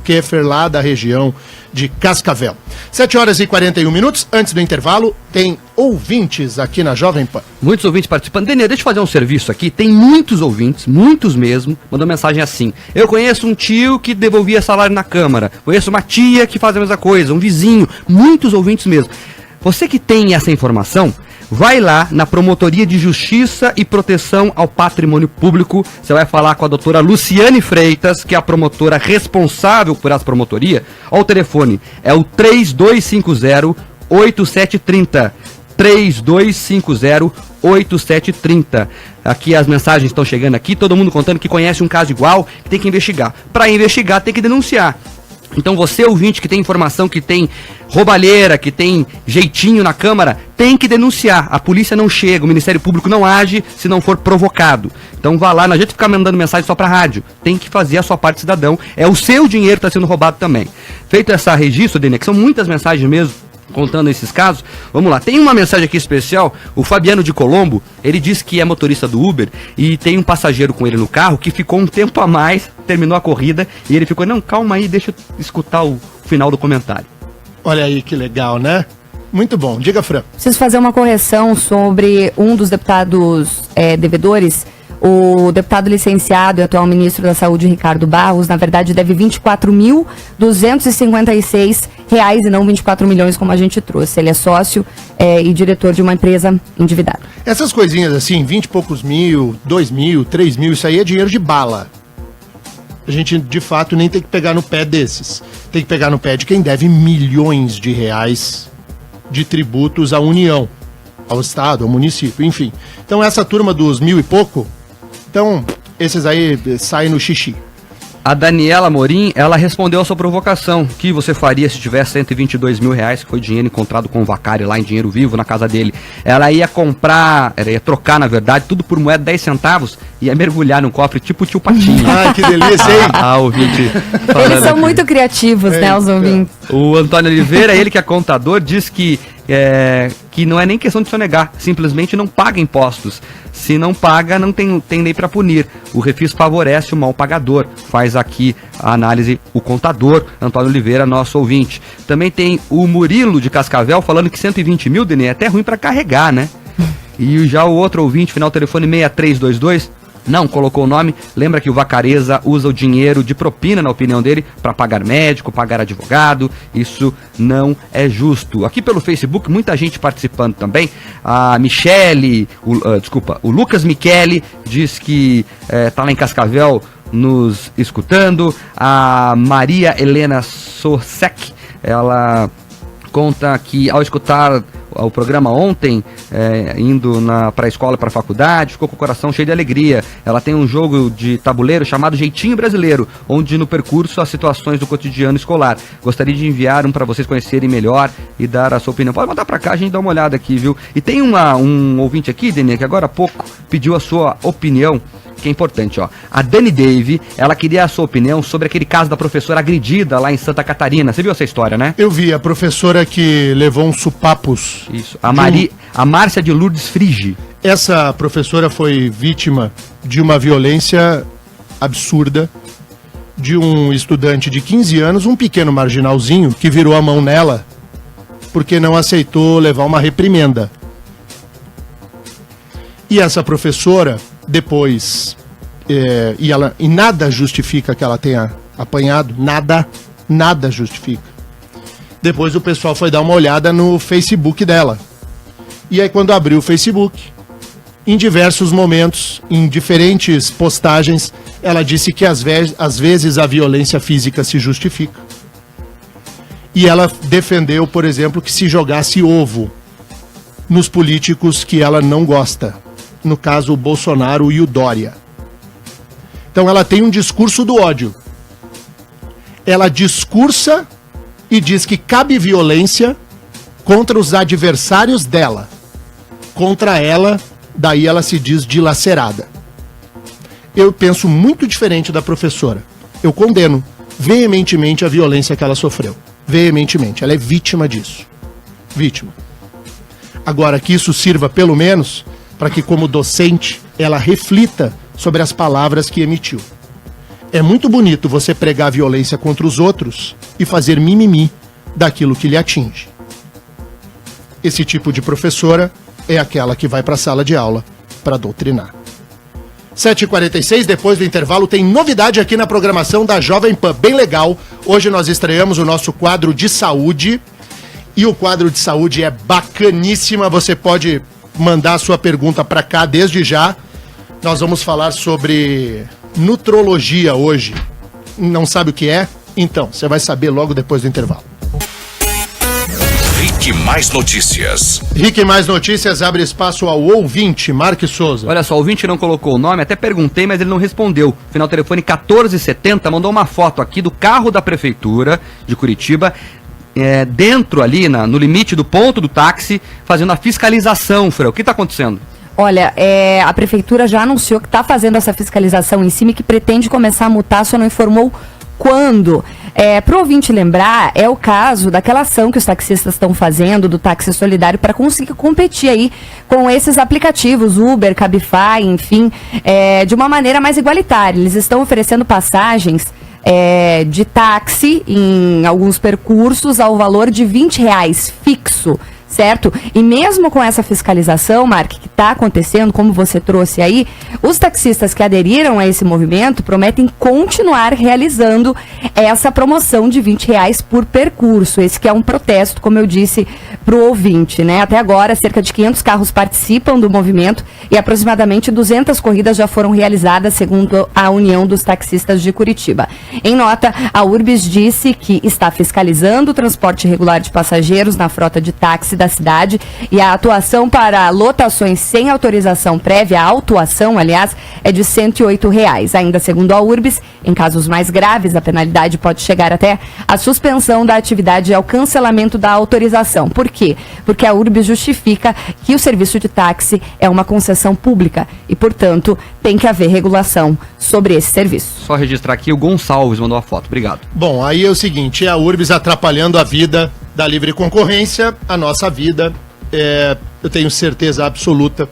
Keffer, lá da região de Cascavel. 7h41. Antes do intervalo, tem ouvintes aqui na Jovem Pan. Muitos ouvintes participando. Denê, deixa eu fazer um serviço aqui. Tem muitos ouvintes, muitos mesmo, mandou mensagem assim. Eu conheço um tio que devolvia salário na Câmara. Conheço uma tia que faz a mesma coisa, um vizinho. Muitos ouvintes mesmo. Você que tem essa informação, vai lá na Promotoria de Justiça e Proteção ao Patrimônio Público. Você vai falar com a doutora Luciane Freitas, que é a promotora responsável por essa promotoria. Ó, o telefone é o 3250-8730. 3250-8730. Aqui as mensagens estão chegando aqui, todo mundo contando que conhece um caso igual, que tem que investigar. Para investigar, tem que denunciar. Então você, ouvinte, que tem informação, que tem roubalheira, que tem jeitinho na Câmara, tem que denunciar. A polícia não chega, o Ministério Público não age se não for provocado. Então vá lá, não adianta ficar mandando mensagem só pra rádio. Tem que fazer a sua parte, cidadão. É o seu dinheiro que está sendo roubado também. Feito esse registro, Denê, que são muitas mensagens mesmo, contando esses casos, vamos lá. Tem uma mensagem aqui especial, o Fabiano de Colombo, ele disse que é motorista do Uber e tem um passageiro com ele no carro que ficou um tempo a mais, terminou a corrida e ele ficou, não, calma aí, deixa eu escutar o final do comentário. Olha aí que legal, né? Muito bom. Diga, Fran. Preciso fazer uma correção sobre um dos deputados devedores. O deputado licenciado e atual ministro da Saúde, Ricardo Barros, na verdade deve R$24.256 e não 24 milhões como a gente trouxe. Ele é sócio e diretor de uma empresa endividada. Essas coisinhas assim, 20 e poucos mil, 2.000, 3.000, isso aí é dinheiro de bala. A gente, de fato, nem tem que pegar no pé desses. Tem que pegar no pé de quem deve milhões de reais de tributos à União, ao Estado, ao município, enfim. Então essa turma dos 1.000 e pouco, então esses aí saem no xixi. A Daniela Morim, ela respondeu a sua provocação. O que você faria se tivesse 122 mil reais, que foi dinheiro encontrado com o Vacari lá em dinheiro vivo na casa dele? Ela ia comprar, ela ia trocar, na verdade, tudo por moeda 10 centavos e ia mergulhar no cofre tipo o tio Patinho. Ah, que delícia, hein? Ouvinte. Eles são muito criativos, né, os ouvintes. O Antônio Oliveira, ele que é contador, diz que que não é nem questão de sonegar, simplesmente não paga impostos. Se não paga, não tem lei para punir. O Refis favorece o mal pagador. Faz aqui a análise o contador Antônio Oliveira, nosso ouvinte. Também tem o Murilo de Cascavel falando que 120 mil, Denê, é até ruim para carregar, né? E já o outro ouvinte, final telefone 6322, não colocou o nome, lembra que o Vacareza usa o dinheiro de propina, na opinião dele, para pagar médico, pagar advogado. Isso não é justo. Aqui pelo Facebook, muita gente participando também. A Michele, o Lucas Michele diz que tá lá em Cascavel nos escutando. A Maria Helena Sorsek, ela conta que ao escutar o programa ontem, indo para a escola, para a faculdade, ficou com o coração cheio de alegria. Ela tem um jogo de tabuleiro chamado Jeitinho Brasileiro, onde no percurso as situações do cotidiano escolar. Gostaria de enviar um para vocês conhecerem melhor e dar a sua opinião. Pode mandar para cá, a gente dá uma olhada aqui, viu? E tem um ouvinte aqui, Denê, que agora há pouco pediu a sua opinião, que é importante, ó. A Dani Dave, ela queria a sua opinião sobre aquele caso da professora agredida lá em Santa Catarina. Você viu essa história, né? Eu vi, a professora que levou uns supapos. Isso, a Márcia de Lourdes Frigi. Essa professora foi vítima de uma violência absurda de um estudante de 15 anos, um pequeno marginalzinho, que virou a mão nela porque não aceitou levar uma reprimenda. E essa professora, depois, e nada justifica que ela tenha apanhado, nada justifica. Depois o pessoal foi dar uma olhada no Facebook dela. E aí quando abriu o Facebook, em diversos momentos, em diferentes postagens, ela disse que às vezes a violência física se justifica. E ela defendeu, por exemplo, que se jogasse ovo nos políticos que ela não gosta. No caso, o Bolsonaro e o Dória. Então ela tem um discurso do ódio. Ela discursa e diz que cabe violência contra os adversários dela. Contra ela, daí ela se diz dilacerada. Eu penso muito diferente da professora. Eu condeno veementemente a violência que ela sofreu. Veementemente. Ela é vítima disso. Vítima. Agora, que isso sirva pelo menos para que, como docente, ela reflita sobre as palavras que emitiu. É muito bonito você pregar violência contra os outros e fazer mimimi daquilo que lhe atinge. Esse tipo de professora é aquela que vai para a sala de aula para doutrinar. 7h46, depois do intervalo, tem novidade aqui na programação da Jovem Pan, bem legal. Hoje nós estreamos o nosso quadro de saúde, e o quadro de saúde é bacaníssima. Você pode mandar a sua pergunta para cá desde já. Nós vamos falar sobre nutrologia hoje. Não sabe o que é? Então, você vai saber logo depois do intervalo. Rick Mais Notícias. Rick Mais Notícias abre espaço ao ouvinte, Marques Souza. Olha só, o ouvinte não colocou o nome, até perguntei, mas ele não respondeu. Final telefone 1470, mandou uma foto aqui do carro da prefeitura de Curitiba, dentro ali, no limite do ponto do táxi, fazendo a fiscalização, Fran. O que está acontecendo? Olha, a prefeitura já anunciou que está fazendo essa fiscalização em cima e que pretende começar a multar, só não informou quando. Para o ouvinte lembrar, é o caso daquela ação que os taxistas estão fazendo do táxi solidário para conseguir competir aí com esses aplicativos, Uber, Cabify, enfim, de uma maneira mais igualitária. Eles estão oferecendo passagens de táxi em alguns percursos ao valor de R$20 fixo, certo? E mesmo com essa fiscalização, Mark, que está acontecendo, como você trouxe aí, os taxistas que aderiram a esse movimento prometem continuar realizando essa promoção de R$20 por percurso. Esse que é um protesto, como eu disse para o ouvinte, né? Até agora, cerca de 500 carros participam do movimento e aproximadamente 200 corridas já foram realizadas, segundo a União dos Taxistas de Curitiba. Em nota, a Urbis disse que está fiscalizando o transporte regular de passageiros na frota de táxi da cidade e a atuação para lotações sem autorização prévia, a autuação, aliás, é de R$108. Ainda segundo a Urbis, em casos mais graves, a penalidade pode chegar até a suspensão da atividade e ao cancelamento da autorização. Por quê? Porque a Urbis justifica que o serviço de táxi é uma concessão pública e, portanto, tem que haver regulação sobre esse serviço. Só registrar aqui, o Gonçalves mandou a foto. Obrigado. Bom, aí é o seguinte, é a Urbis atrapalhando a vida da livre concorrência, a nossa vida. Eu tenho certeza absoluta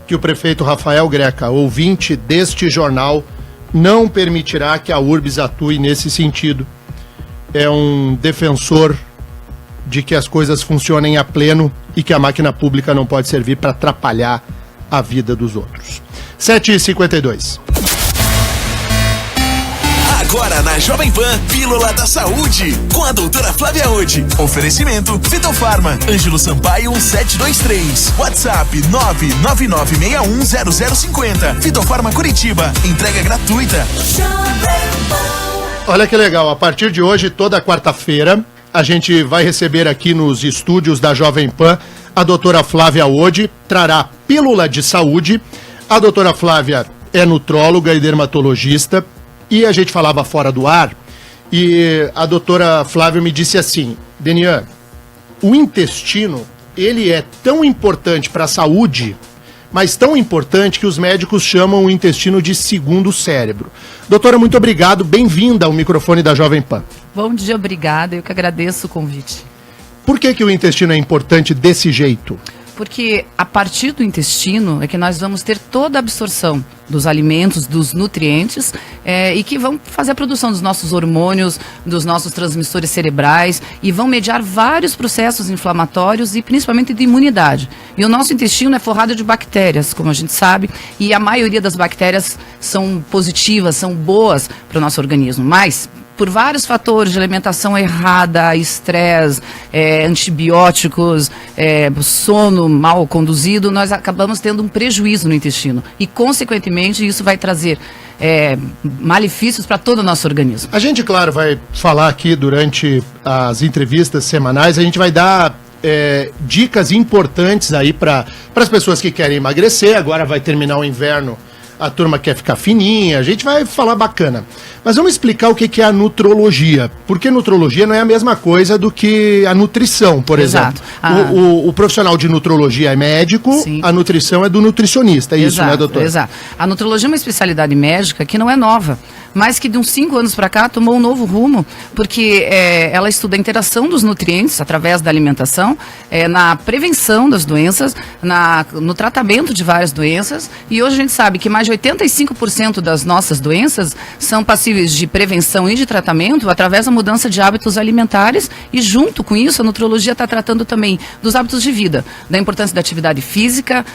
que o prefeito Rafael Greca, ouvinte deste jornal, não permitirá que a Urbs atue nesse sentido. É um defensor de que as coisas funcionem a pleno e que a máquina pública não pode servir para atrapalhar a vida dos outros. 7h52. Agora na Jovem Pan, Pílula da Saúde, com a doutora Flávia Ode. Oferecimento Fitofarma, Ângelo Sampaio 1723. WhatsApp 999610050. Fitofarma Curitiba, entrega gratuita. Olha que legal, a partir de hoje, toda quarta-feira, a gente vai receber aqui nos estúdios da Jovem Pan a doutora Flávia Ode, trará Pílula de Saúde. A doutora Flávia é nutróloga e dermatologista, e a gente falava fora do ar, e a doutora Flávia me disse assim: Denian, o intestino, ele é tão importante para a saúde, mas tão importante que os médicos chamam o intestino de segundo cérebro. Doutora, muito obrigado, bem-vinda ao microfone da Jovem Pan. Bom dia, obrigada, eu que agradeço o convite. Por que o intestino é importante desse jeito? Porque a partir do intestino é que nós vamos ter toda a absorção dos alimentos, dos nutrientes, e que vão fazer a produção dos nossos hormônios, dos nossos transmissores cerebrais, e vão mediar vários processos inflamatórios e principalmente de imunidade. E o nosso intestino é forrado de bactérias, como a gente sabe, e a maioria das bactérias são positivas, são boas para o nosso organismo, mas por vários fatores de alimentação errada, estresse, antibióticos, sono mal conduzido, nós acabamos tendo um prejuízo no intestino. E, consequentemente, isso vai trazer malefícios para todo o nosso organismo. A gente, claro, vai falar aqui durante as entrevistas semanais, a gente vai dar dicas importantes aí para as pessoas que querem emagrecer. Agora vai terminar o inverno, a turma quer ficar fininha, a gente vai falar bacana. Mas vamos explicar o que é a nutrologia, porque nutrologia não é a mesma coisa do que a nutrição, por Exato. exemplo. O profissional de nutrologia é médico, sim, a nutrição é do nutricionista, é isso, exato, né, doutor? Exato. A nutrologia é uma especialidade médica que não é nova, mas que de uns 5 anos para cá tomou um novo rumo, porque ela estuda a interação dos nutrientes através da alimentação, na prevenção das doenças, no tratamento de várias doenças, e hoje a gente sabe que mais de 85% das nossas doenças são passíveis de prevenção e de tratamento através da mudança de hábitos alimentares, e junto com isso a nutrologia está tratando também dos hábitos de vida, da importância da atividade física,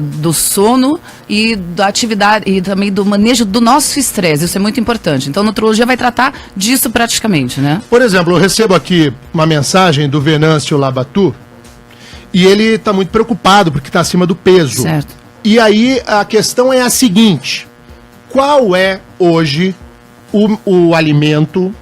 do sono e da atividade e também do manejo do nosso estresse. Isso é muito importante. Então a nutrologia vai tratar disso praticamente, né? Por exemplo, eu recebo aqui uma mensagem do Venâncio Labatu e ele está muito preocupado porque está acima do peso. Certo. E aí a questão é a seguinte: qual é hoje o alimento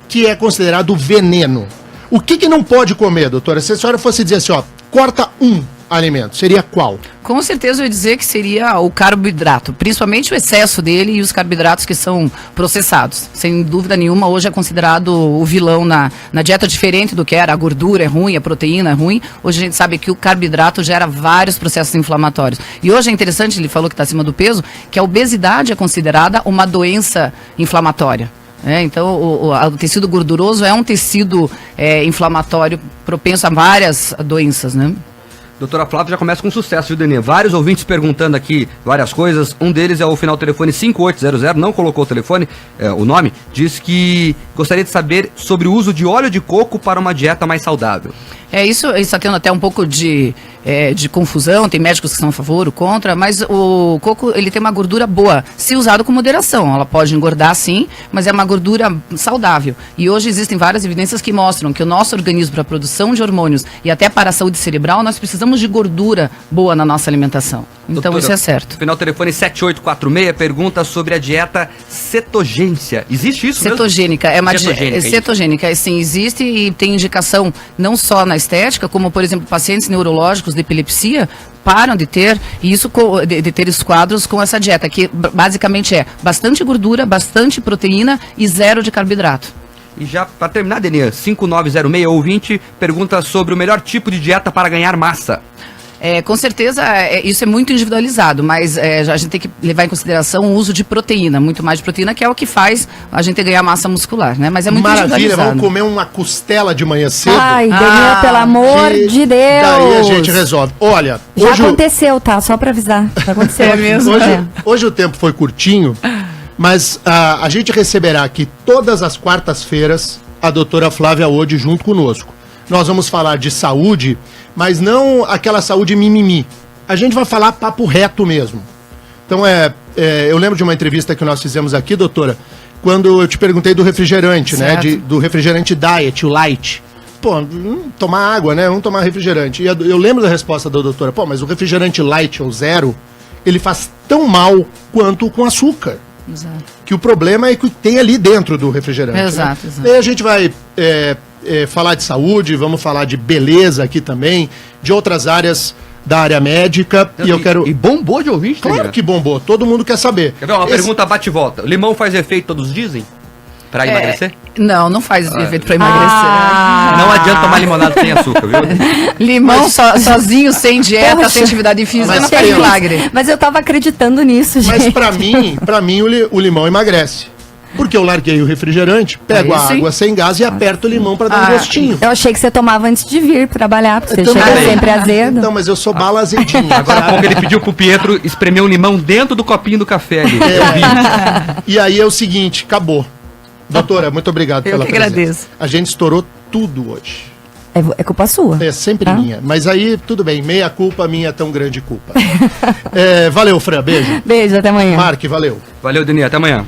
que é considerado veneno? O que não pode comer, doutora? Se a senhora fosse dizer assim, ó, corta um alimento, seria qual? Com certeza eu ia dizer que seria o carboidrato, principalmente o excesso dele e os carboidratos que são processados. Sem dúvida nenhuma, hoje é considerado o vilão na dieta, diferente do que era. A gordura é ruim, a proteína é ruim. Hoje a gente sabe que o carboidrato gera vários processos inflamatórios. E hoje é interessante, ele falou que está acima do peso, que a obesidade é considerada uma doença inflamatória. Então o tecido gorduroso é um tecido inflamatório propenso a várias doenças, né? Doutora Flávia já começa com sucesso, viu, Deninha? Vários ouvintes perguntando aqui várias coisas. Um deles é o final telefone 5800, não colocou o telefone, o nome. Diz que gostaria de saber sobre o uso de óleo de coco para uma dieta mais saudável. Isso está tendo até um pouco de confusão, tem médicos que são a favor ou contra, mas o coco, ele tem uma gordura boa, se usado com moderação. Ela pode engordar sim, mas é uma gordura saudável. E hoje existem várias evidências que mostram que o nosso organismo, para a produção de hormônios e até para a saúde cerebral, nós precisamos de gordura boa na nossa alimentação. Então, doutora, isso é certo. Final telefone 7846 pergunta sobre a dieta cetogênica. Existe isso cetogênica, mesmo? É uma dieta cetogênica, sim, existe e tem indicação não só na estética, como por exemplo pacientes neurológicos de epilepsia param de ter esses quadros com essa dieta, que basicamente é bastante gordura, bastante proteína e zero de carboidrato. E já para terminar, Deninha, 5906 ouvinte pergunta sobre o melhor tipo de dieta para ganhar massa. Com certeza, isso é muito individualizado, mas a gente tem que levar em consideração o uso de proteína, muito mais de proteína, que é o que faz a gente ganhar massa muscular, né? Mas é muito Maravilha, individualizado. vamos comer uma costela de manhã cedo. Ai, Daniel, pelo amor de Deus. Daí a gente resolve. Olha, Já hoje, aconteceu, tá? Só pra avisar. Já aconteceu. É mesmo? hoje o tempo foi curtinho, mas a gente receberá aqui todas as quartas-feiras a doutora Flávia Ode junto conosco. Nós vamos falar de saúde, mas não aquela saúde mimimi. A gente vai falar papo reto mesmo. Então, eu lembro de uma entrevista que nós fizemos aqui, doutora, quando eu te perguntei do refrigerante, Certo. né? Do refrigerante diet, o light. Pô, tomar água, né? Vamos tomar refrigerante. E eu lembro da resposta da doutora, pô, mas o refrigerante light ou zero, ele faz tão mal quanto com açúcar. Exato. Que o problema é que tem ali dentro do refrigerante. Exato, né? exato. Aí a gente vai falar de saúde, vamos falar de beleza aqui também, de outras áreas da área médica. E eu quero. E bombou de ouvinte, Claro Daniel. que bombou, todo mundo quer saber. Quer ver uma pergunta bate e volta? Limão faz efeito, todos dizem? Pra emagrecer? Não faz efeito para emagrecer. Não adianta tomar limonada sem açúcar, viu? Limão sozinho, sem dieta, Poxa. sem atividade física, Mas não faz pensa. milagre. Mas eu tava acreditando nisso, gente. Mas pra mim o limão emagrece. Porque eu larguei o refrigerante, pego Aí a sim. água sem gás e aperto o limão pra dar um gostinho. Eu achei que você tomava antes de vir trabalhar, porque você Também. chega sempre azedo. Então, mas eu sou bala azedinho. Agora há pouco ele pediu pro Pietro espremer um limão dentro do copinho do café ali. Eu vi. E aí é o seguinte, acabou. Doutora, muito obrigado Eu pela que presença. agradeço. A gente estourou tudo hoje. É culpa sua. É sempre Tá? minha. Mas aí, tudo bem. Meia culpa, minha tão grande culpa. Valeu, Fran. Beijo. Beijo, até amanhã. Mark, valeu. Valeu, Denis. Até amanhã.